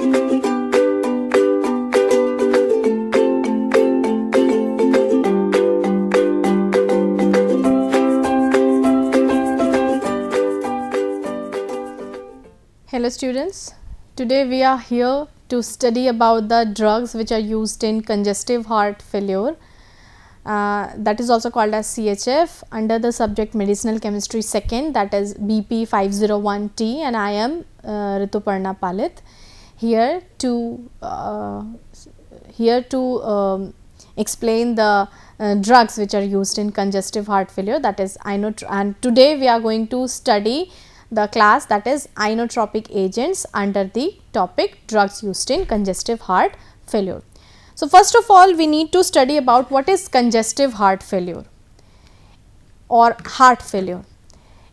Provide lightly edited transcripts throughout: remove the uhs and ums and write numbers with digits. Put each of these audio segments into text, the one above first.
Hello students, today we are here to study about the drugs which are used in congestive heart failure, that is also called as CHF, under the subject medicinal chemistry second, that is BP 501T, and I am Rituparna Palit here to explain the drugs which are used in congestive heart failure, that is Inotropic, and today we are going to study the class that is inotropic agents under the topic drugs used in congestive heart failure. So, first of all we need to study about what is congestive heart failure or heart failure.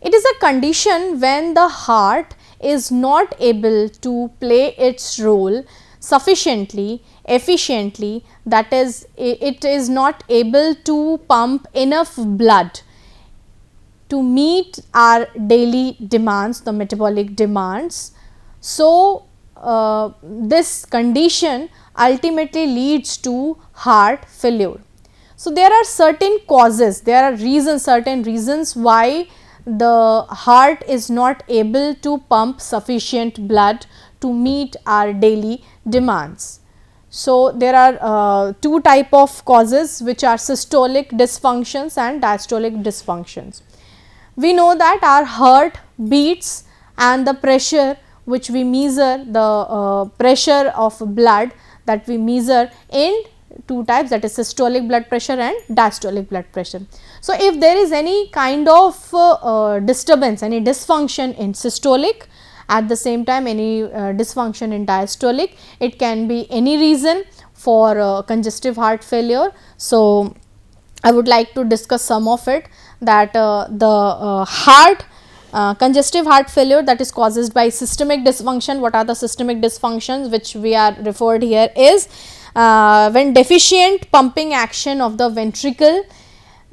It is a condition when the heart is not able to play its role sufficiently, efficiently, that is it is not able to pump enough blood to meet our daily demands, the metabolic demands. So, this condition ultimately leads to heart failure. So, there are certain causes, there are reasons, certain reasons why the heart is not able to pump sufficient blood to meet our daily demands. So, there are two type of causes which are systolic dysfunctions and diastolic dysfunctions. We know that our heart beats and the pressure which we measure, the pressure of blood that we measure in two types, that is systolic blood pressure and diastolic blood pressure. So, if there is any kind of disturbance, any dysfunction in systolic, at the same time any dysfunction in diastolic, it can be any reason for congestive heart failure. So, I would like to discuss some of it, that congestive heart failure that is caused by systemic dysfunction. What are the systemic dysfunctions which we are referred here is when deficient pumping action of the ventricle,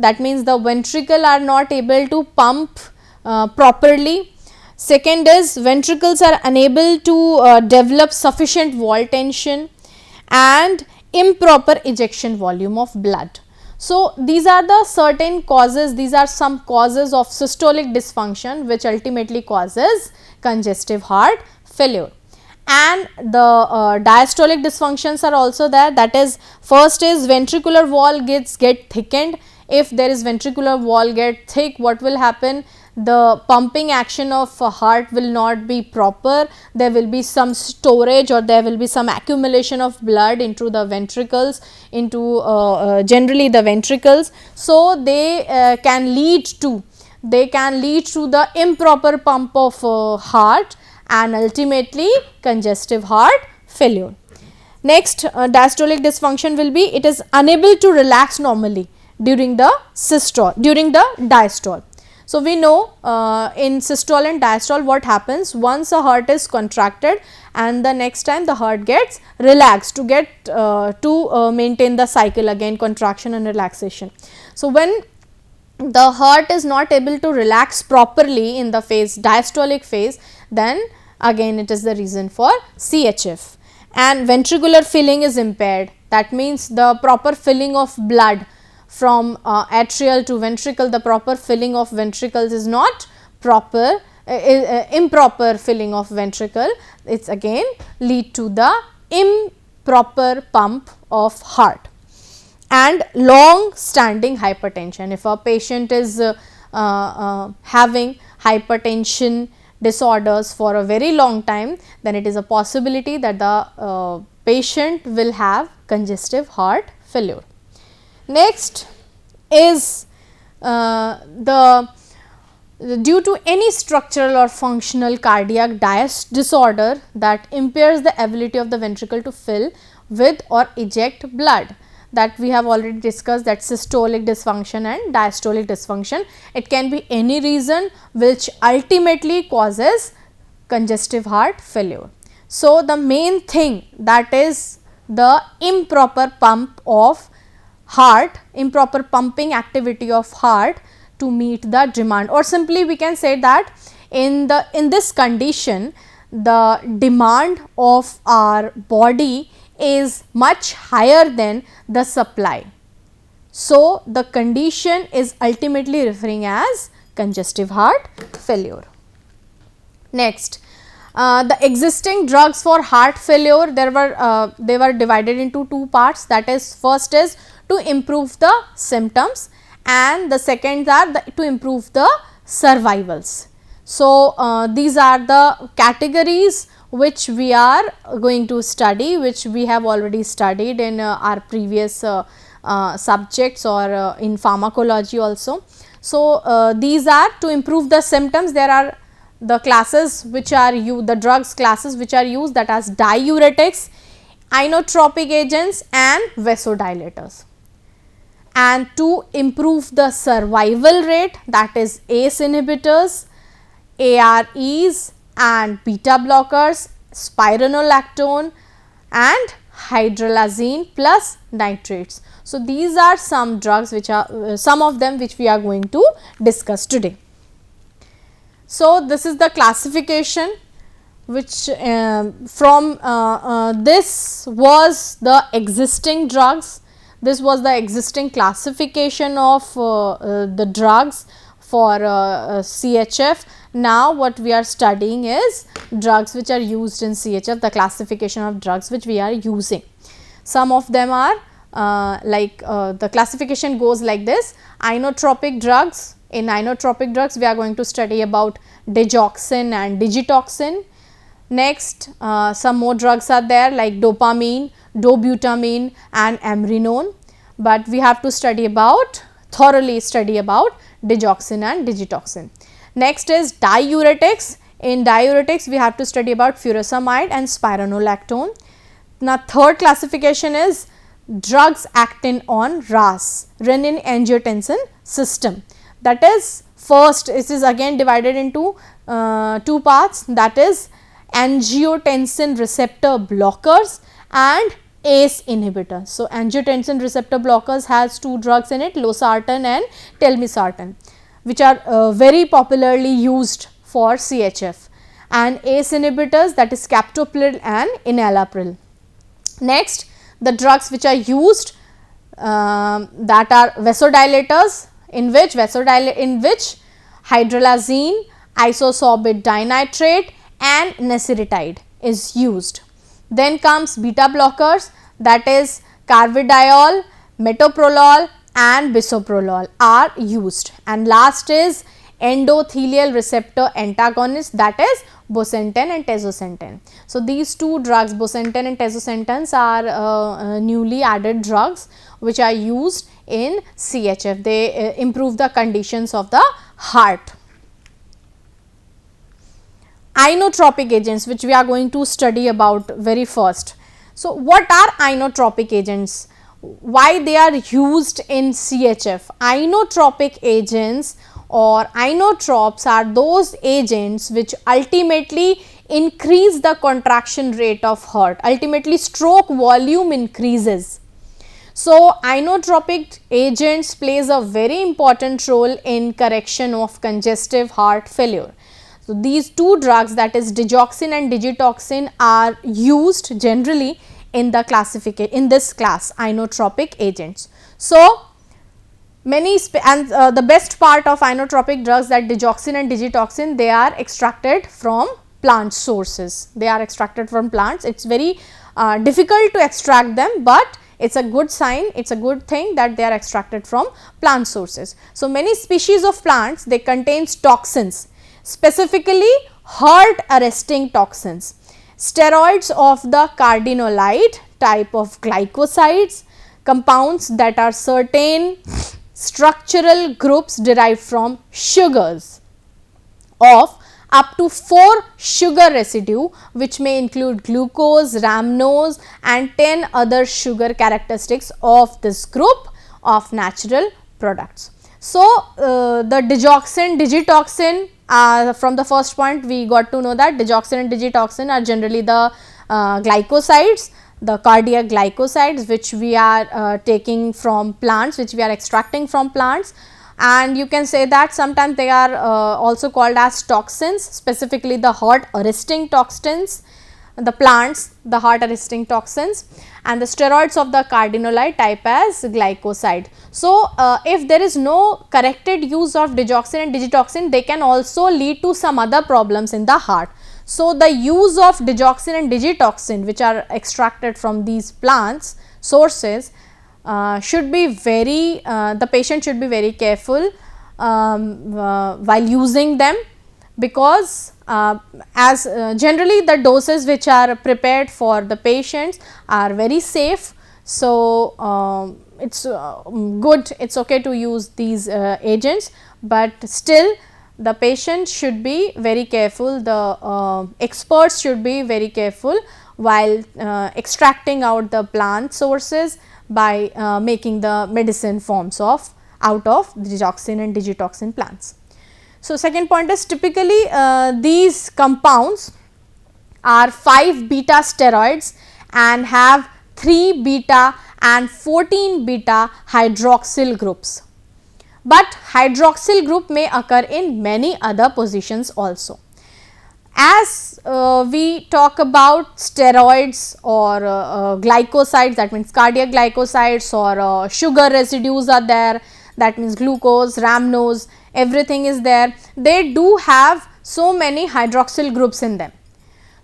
that means the ventricle are not able to pump properly. Second is ventricles are unable to develop sufficient wall tension and improper ejection volume of blood. So, these are the certain causes, these are some causes of systolic dysfunction which ultimately causes congestive heart failure. And the diastolic dysfunctions are also there, that is first is ventricular wall get thickened. If there is ventricular wall get thick, what will happen? The pumping action of heart will not be proper, there will be some storage or there will be some accumulation of blood into the ventricles, into generally the ventricles. So, they can lead to the improper pump of heart and ultimately congestive heart failure. Next, diastolic dysfunction will be, it is unable to relax normally during the diastole. So, we know in systole and diastole what happens, once a heart is contracted and the next time the heart gets relaxed to maintain the cycle again, contraction and relaxation. So, when the heart is not able to relax properly in the diastolic phase, then again it is the reason for CHF. And ventricular filling is impaired, that means the proper filling of blood from atrial to ventricle, the proper filling of ventricles is not proper, improper filling of ventricle, it is again lead to the improper pump of heart. And long standing hypertension, if a patient is having hypertension disorders for a very long time, then it is a possibility that the patient will have congestive heart failure. Next is due to any structural or functional cardiac disorder that impairs the ability of the ventricle to fill with or eject blood, that we have already discussed, that systolic dysfunction and diastolic dysfunction. It can be any reason which ultimately causes congestive heart failure. So, the main thing, that is the improper pump of heart, improper pumping activity of heart to meet the demand, or simply we can say that in this condition the demand of our body is much higher than the supply. So, the condition is ultimately referring as congestive heart failure. Next, the existing drugs for heart failure, they were divided into two parts, that is, first is to improve the symptoms and the second are to improve the survivals. So, these are the categories which we are going to study, which we have already studied in our previous subjects or in pharmacology also. So, these are to improve the symptoms. There are the classes which are used, the drugs classes which are used, that as diuretics, inotropic agents and vasodilators. And to improve the survival rate, that is ACE inhibitors, AREs and beta blockers, spironolactone and hydralazine plus nitrates. So, these are some drugs which are some of them which we are going to discuss today. So, this is the classification which from this was the existing drugs, this was the existing classification of the drugs for CHF. Now, what we are studying is drugs which are used in CHF, the classification of drugs which we are using. Some of them are the classification goes like this: inotropic drugs. In inotropic drugs, we are going to study about digoxin and digitoxin. Next, some more drugs are there like dopamine, dobutamine and amrinone, but we have to thoroughly study about digoxin and digitoxin. Next is diuretics. In diuretics, we have to study about furosemide and spironolactone. Now, third classification is drugs acting on RAS, renin angiotensin system. That is, first it is again divided into two parts, that is angiotensin receptor blockers and ACE inhibitors. So, angiotensin receptor blockers has two drugs in it, losartan and telmisartan, which are very popularly used for CHF, and ACE inhibitors, that is captopril and enalapril. Next, the drugs which are used that are vasodilators, in which hydralazine, isosorbate dinitrate and nesiritide is used. Then comes beta blockers, that is carvedilol, metoprolol and bisoprolol are used, and last is endothelial receptor antagonist, that is bosentan and tazobactam. So, these two drugs, bosentan and tazobactam, are newly added drugs which are used in CHF. They improve the conditions of the heart. Inotropic agents, which we are going to study about very first. So, what are inotropic agents? Why they are used in CHF? Inotropic agents or inotropes are those agents which ultimately increase the contraction rate of heart, ultimately stroke volume increases. So, inotropic agents plays a very important role in correction of congestive heart failure. So, these two drugs, that is digoxin and digitoxin, are used generally in the in this class, inotropic agents. So, the best part of inotropic drugs, that digoxin and digitoxin, they are extracted from plant sources. They are extracted from plants. It is very difficult to extract them, but it is a good sign, it is a good thing that they are extracted from plant sources. So, many species of plants, they contains toxins, specifically heart arresting toxins, steroids of the cardenolide type of glycosides, compounds that are certain structural groups derived from sugars of up to 4 sugar residue, which may include glucose, rhamnose and 10 other sugar characteristics of this group of natural products. So, the digoxin, digitoxin, from the first point we got to know that digoxin and digitoxin are generally the glycosides, the cardiac glycosides, which we are taking from plants, which we are extracting from plants. and you can say that sometimes they are also called as toxins, specifically the heart arresting toxins, the plants, the heart arresting toxins, and the steroids of the cardenolide type as glycoside. So, if there is no corrected use of digoxin and digitoxin, they can also lead to some other problems in the heart. So, the use of digoxin and digitoxin, which are extracted from these plants sources, should be very, the patient should be very careful while using them, because as generally the doses which are prepared for the patients are very safe. So, it is good, it is okay to use these agents, but still the patient should be very careful, the experts should be very careful while extracting out the plant sources by making the medicine forms of out of digoxin and digitoxin plants. So, second point is typically these compounds are 5 beta steroids and have 3 beta and 14 beta hydroxyl groups, but hydroxyl group may occur in many other positions also. As we talk about steroids or glycosides, that means cardiac glycosides, or sugar residues are there, that means glucose, rhamnose, everything is there, they do have so many hydroxyl groups in them.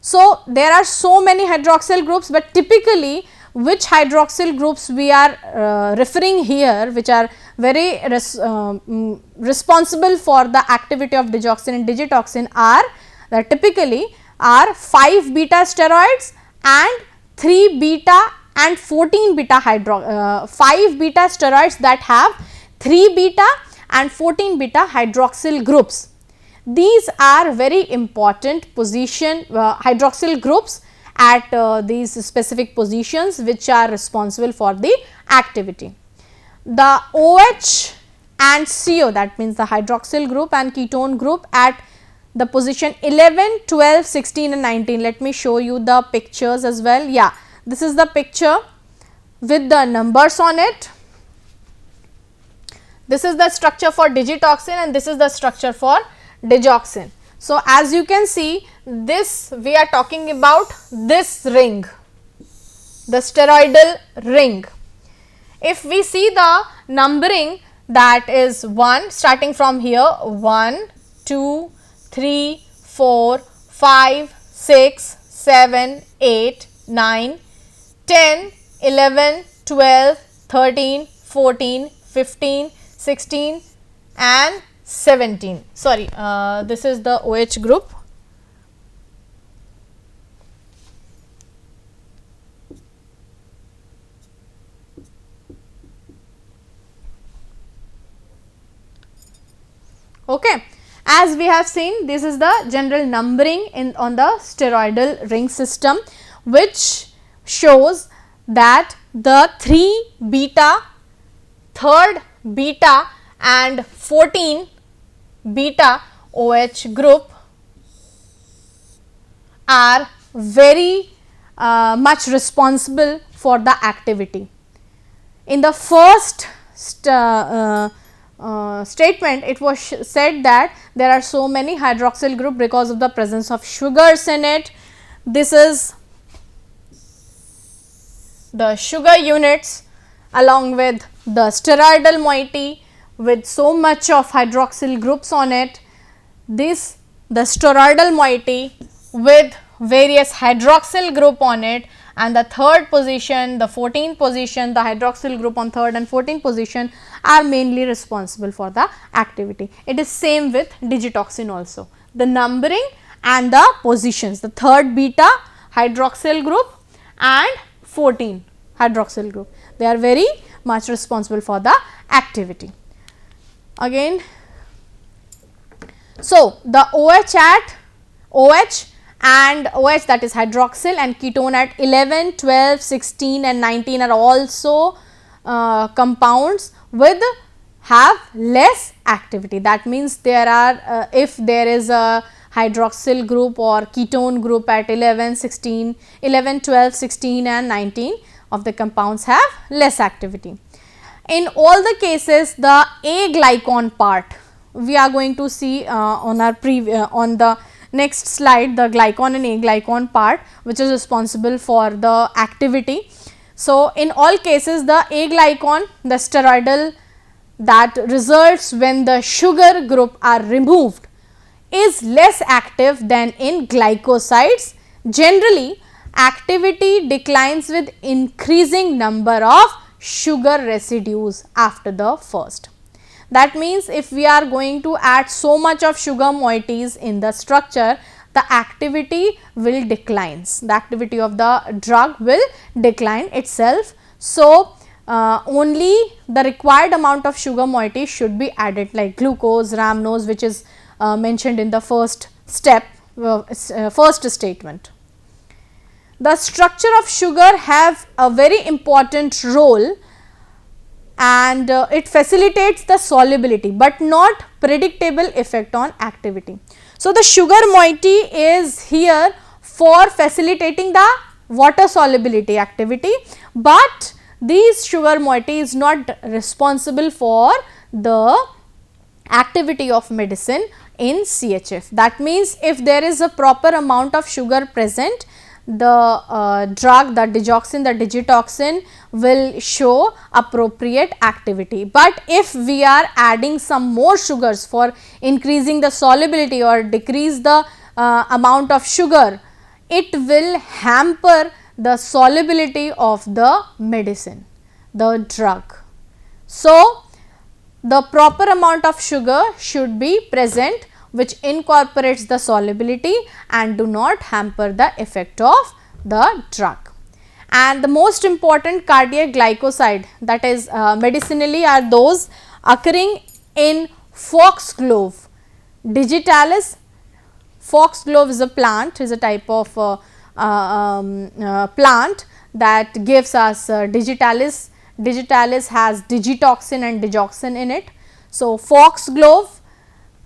So, there are so many hydroxyl groups, but typically which hydroxyl groups we are referring here, which are very responsible for the activity of digoxin and digitoxin, are that typically are 5 beta steroids and 3 beta and 14 beta 5 beta steroids that have 3 beta and 14 beta hydroxyl groups. These are very important position hydroxyl groups at these specific positions which are responsible for the activity. The OH and CO, that means the hydroxyl group and ketone group at the position 11, 12, 16 and 19. Let me show you the pictures as well. Yeah, this is the picture with the numbers on it. This is the structure for digitoxin and this is the structure for digoxin. So, as you can see, this we are talking about this ring, the steroidal ring. If we see the numbering, that is 1 starting from here, 1, 2, 3, 4, 5, 6, 7, 8, 9, 10, 11, 12, 13, 14, 15, 16 and 17. Sorry, this is the OH group. Okay. As we have seen, this is the general numbering on the steroidal ring system, which shows that the 3 beta, 3rd beta and 14 beta OH group are very much responsible for the activity. In the first statement, it was said that there are so many hydroxyl group because of the presence of sugars in it. This is the sugar units along with the steroidal moiety with so much of hydroxyl groups on it. This the steroidal moiety with various hydroxyl group on it, and the third position, the 14th position, the hydroxyl group on third and 14th position are mainly responsible for the activity. It is same with digitoxin also. The numbering and the positions, the third beta hydroxyl group and 14 hydroxyl group, they are very much responsible for the activity. Again, so the OH at OH and OH, that is hydroxyl, and ketone at 11, 12, 16 and 19 are also compounds with have less activity. That means there are if there is a hydroxyl group or ketone group at 11, 12, 16 and 19 of the compounds have less activity. In all the cases, the A-glycan part, we are going to see on our on the next slide, the glycan and A-glycan part, which is responsible for the activity. So, in all cases, the A-glycan, the steroidal that results when the sugar group are removed, is less active than in glycosides. Generally, activity declines with increasing number of sugar residues after the first. That means, if we are going to add so much of sugar moieties in the structure, the activity will declines, the activity of the drug will decline itself. So, only the required amount of sugar moiety should be added, like glucose, rhamnose, which is mentioned in the first step, first statement. The structure of sugar have a very important role, and it facilitates the solubility, but not predictable effect on activity. So, the sugar moiety is here for facilitating the water solubility activity, but these sugar moiety is not responsible for the activity of medicine in CHF. That means, if there is a proper amount of sugar present, the drug, the digoxin, the digitoxin will show appropriate activity. But if we are adding some more sugars for increasing the solubility or decrease the amount of sugar, it will hamper the solubility of the medicine, the drug. So, the proper amount of sugar should be present, which incorporates the solubility and do not hamper the effect of the drug. And the most important cardiac glycoside, that is medicinally, are those occurring in foxglove. Digitalis, foxglove is a plant, is a type of plant that gives us digitalis. Digitalis has digitoxin and digoxin in it. So, foxglove,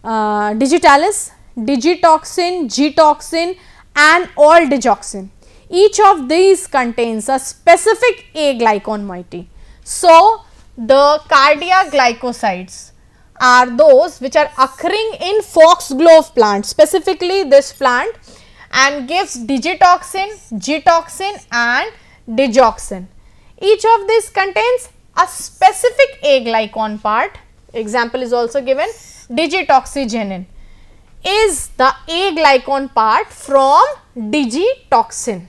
digitalis, digitoxin, G-toxin and all digoxin. Each of these contains a specific A-glycan moiety. So, the cardiac glycosides are those which are occurring in foxglove plant, specifically this plant, and gives digitoxin, G-toxin and digoxin. Each of these contains a specific A-glycan part. Example is also given. Digitoxygenin is the A-glycan part from digitoxin.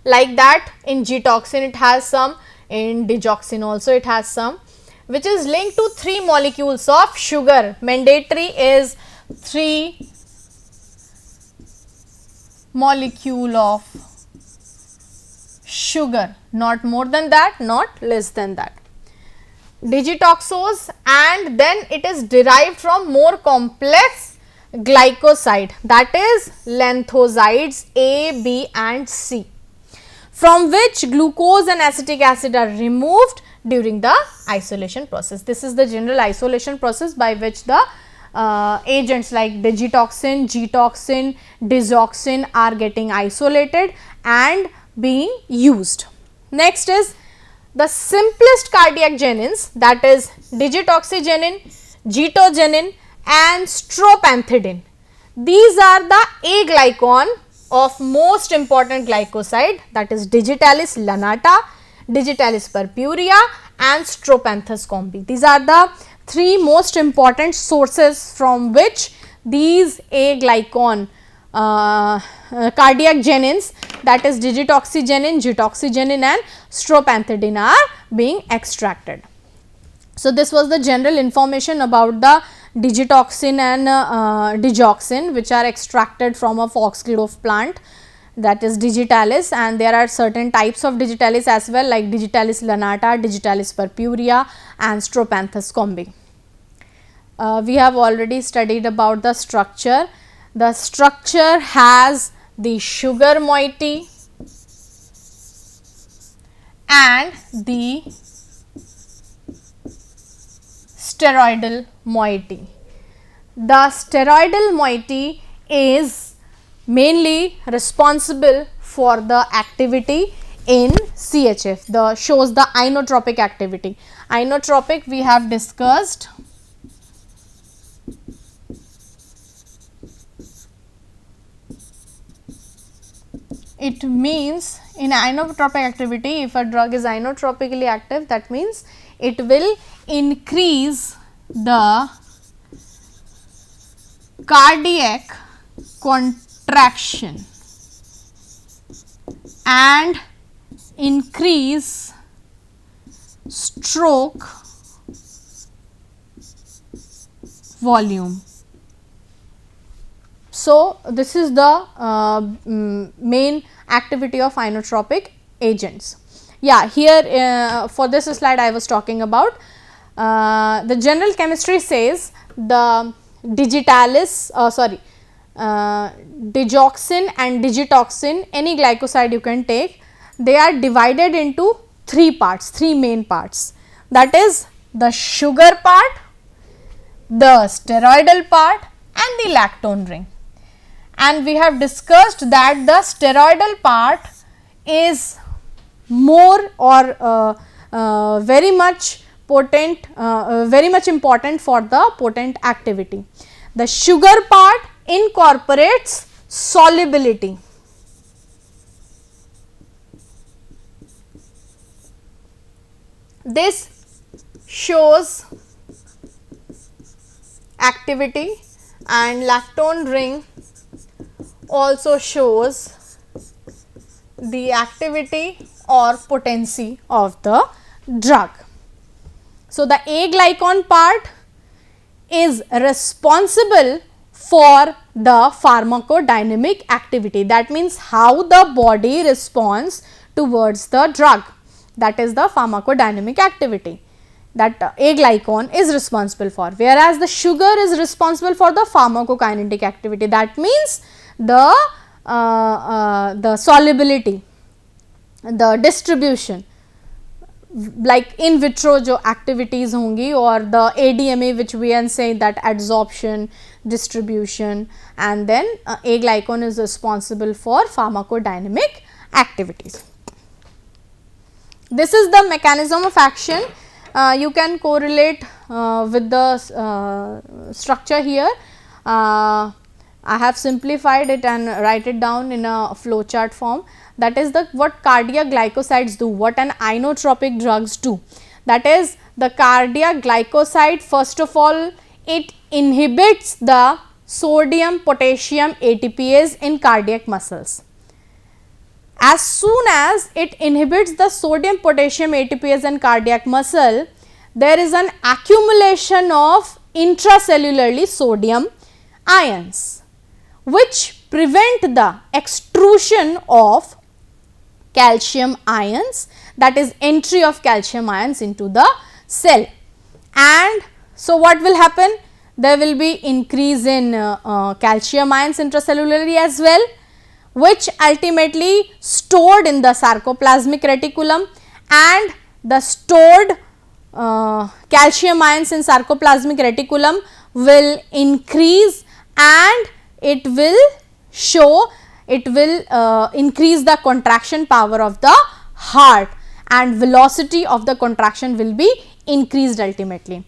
Like that, in G-toxin it has some, in digoxin also it has some, which is linked to 3 molecules of sugar. Mandatory is 3 molecule of sugar, not more than that, not less than that. Digitoxose, and then it is derived from more complex glycoside, that is lanthosides A, B and C, from which glucose and acetic acid are removed during the isolation process. This is the general isolation process by which the agents like digitoxin, G-toxin, digoxin are getting isolated and being used. Next is the simplest cardiac genins, that is digitoxygenin, getogenin and stropanthidine. These are the A-glycan of most important glycoside, that is Digitalis lanata, Digitalis purpurea and Stropanthus combi. These are the 3 most important sources from which these A-glycan cardiac genins, that is digitoxygenin, G-toxygenin and stropanthidine are being extracted. So, this was the general information about the digitoxin and digoxin, which are extracted from a foxglove plant, that is Digitalis, and there are certain types of Digitalis as well, like Digitalis lanata, Digitalis purpurea and Stropanthus combi. We have already studied about the structure. The structure has the sugar moiety and the steroidal moiety. The steroidal moiety is mainly responsible for the activity in CHF, the shows the inotropic activity. Inotropic we have discussed. It means in inotropic activity, if a drug is inotropically active, that means it will increase the cardiac contraction and increase stroke volume. So, this is the main activity of inotropic agents. Yeah, here for this slide I was talking about the general chemistry says the Digitalis, Digoxin and Digitoxin, any glycoside you can take, they are divided into three parts, three main parts, that is the sugar part, the steroidal part and the lactone ring. And we have discussed that the steroidal part is more or very much potent, very much important for the potent activity. The sugar part incorporates solubility. This shows activity, and lactone ring also shows the activity or potency of the drug. So, the A glycon part is responsible for the pharmacodynamic activity, that means how the body responds towards the drug, that is the pharmacodynamic activity that A glycon is responsible for, whereas the sugar is responsible for the pharmacokinetic activity, that means the solubility, the distribution, like in vitro जो activities होंगी, or the ADMA which we can say that adsorption, distribution, and then A glycon is responsible for pharmacodynamic activities. This is the mechanism of action. You can correlate with the structure here. I have simplified it and write it down in a flowchart form. That is the what cardiac glycosides do, what an inotropic drugs do. That is the cardiac glycoside, first of all it inhibits the sodium potassium ATPase in cardiac muscles. As soon as it inhibits the sodium potassium ATPase in cardiac muscle, there is an accumulation of intracellularly sodium ions, which prevent the extrusion of calcium ions, that is entry of calcium ions into the cell. And so, what will happen? There will be increase in calcium ions intracellularly as well, which ultimately stored in the sarcoplasmic reticulum, and the stored calcium ions in sarcoplasmic reticulum will increase, and it will show, it will increase the contraction power of the heart, and velocity of the contraction will be increased ultimately.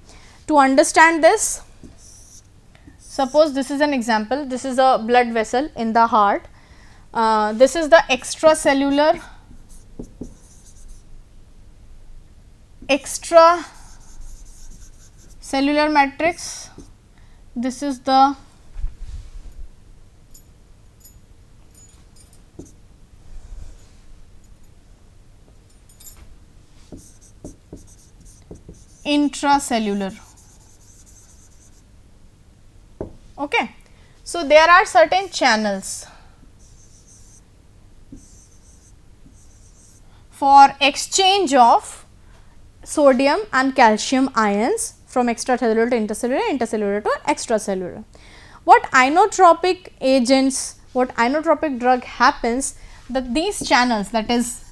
To understand this, suppose this is an example, this is a blood vessel in the heart, this is the extracellular matrix, this is the intracellular. Okay. So, there are certain channels for exchange of sodium and calcium ions from extracellular to intercellular, intercellular to extracellular. What inotropic agents, what inotropic drug happens, that these channels, that is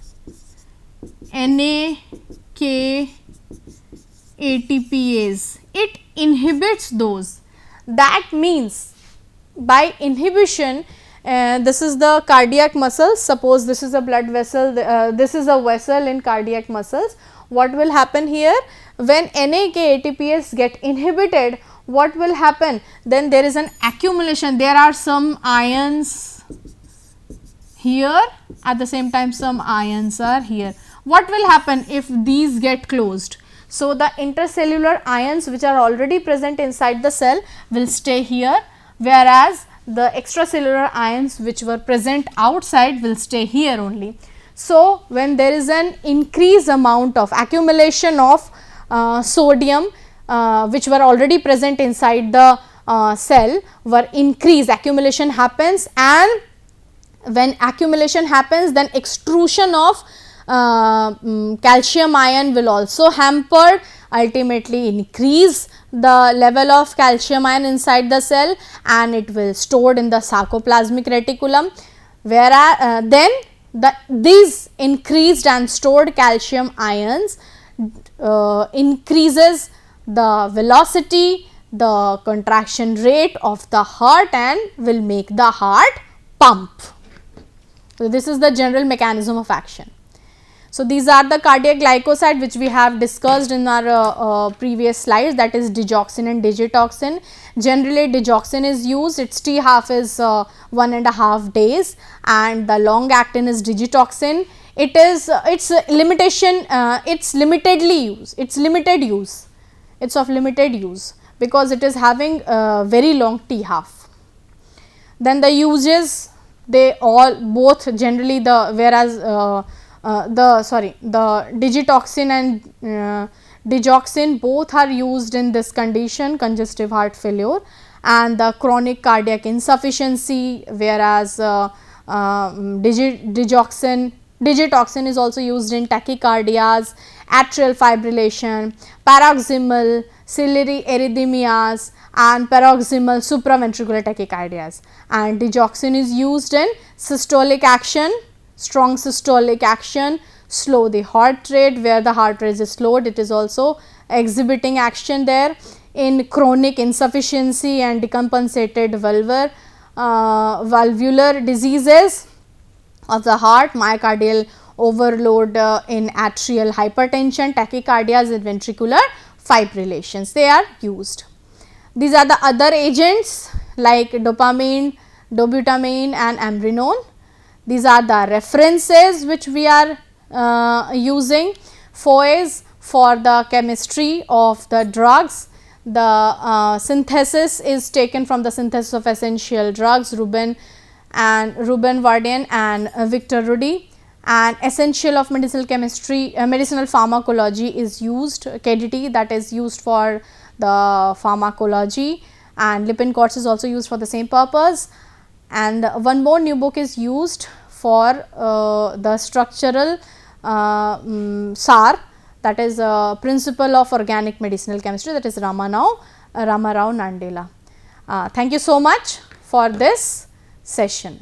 AKtPase, it inhibits those. That means by inhibition this is the cardiac muscles. Suppose this is a blood vessel, this is a vessel in cardiac muscles. What will happen here? When NAK ATPase get inhibited, what will happen? Then there is an accumulation. There are some ions here, at the same time some ions are here. What will happen if these get closed? So, the intercellular ions which are already present inside the cell will stay here, whereas the extracellular ions which were present outside will stay here only. So, when there is an increased amount of accumulation of sodium which were already present inside the cell were increased, accumulation happens, and when accumulation happens, then extrusion of calcium ion will also hamper, ultimately increase the level of calcium ion inside the cell, and it will stored in the sarcoplasmic reticulum, whereas then these increased and stored calcium ions increases the velocity, the contraction rate of the heart, and will make the heart pump. So, this is the general mechanism of action. So, these are the cardiac glycoside which we have discussed in our previous slides, that is digoxin and digitoxin. Generally digoxin is used, its T half is 1.5 days, and the long acting is digitoxin. It is its limitation, its limitedly use, its limited use, it's of limited use because it is having very long T half. Then the uses, they all both generally the, whereas the digitoxin and digoxin both are used in this condition, congestive heart failure, and the chronic cardiac insufficiency, whereas digitoxin is also used in tachycardias, atrial fibrillation, paroxysmal ciliary arrhythmias, and paroxysmal supraventricular tachycardias, and digoxin is used in systolic action, strong systolic action, slow the heart rate, where the heart rate is slowed, it is also exhibiting action there. In chronic insufficiency and decompensated valvular diseases of the heart, myocardial overload in atrial hypertension, tachycardias and ventricular fibrillations, they are used. These are the other agents like dopamine, dobutamine and amrinone. These are the references which we are using. FOAs for the chemistry of the drugs. The synthesis is taken from the synthesis of essential drugs, Ruben Vardian and Victor Rudy, and essential of medicinal chemistry, medicinal pharmacology is used, KDT, that is used for the pharmacology, and Lippincott is also used for the same purpose. And one more new book is used for the structural SAR, that is principle of organic medicinal chemistry, that is Ramarao Nandela. Thank you so much for this session.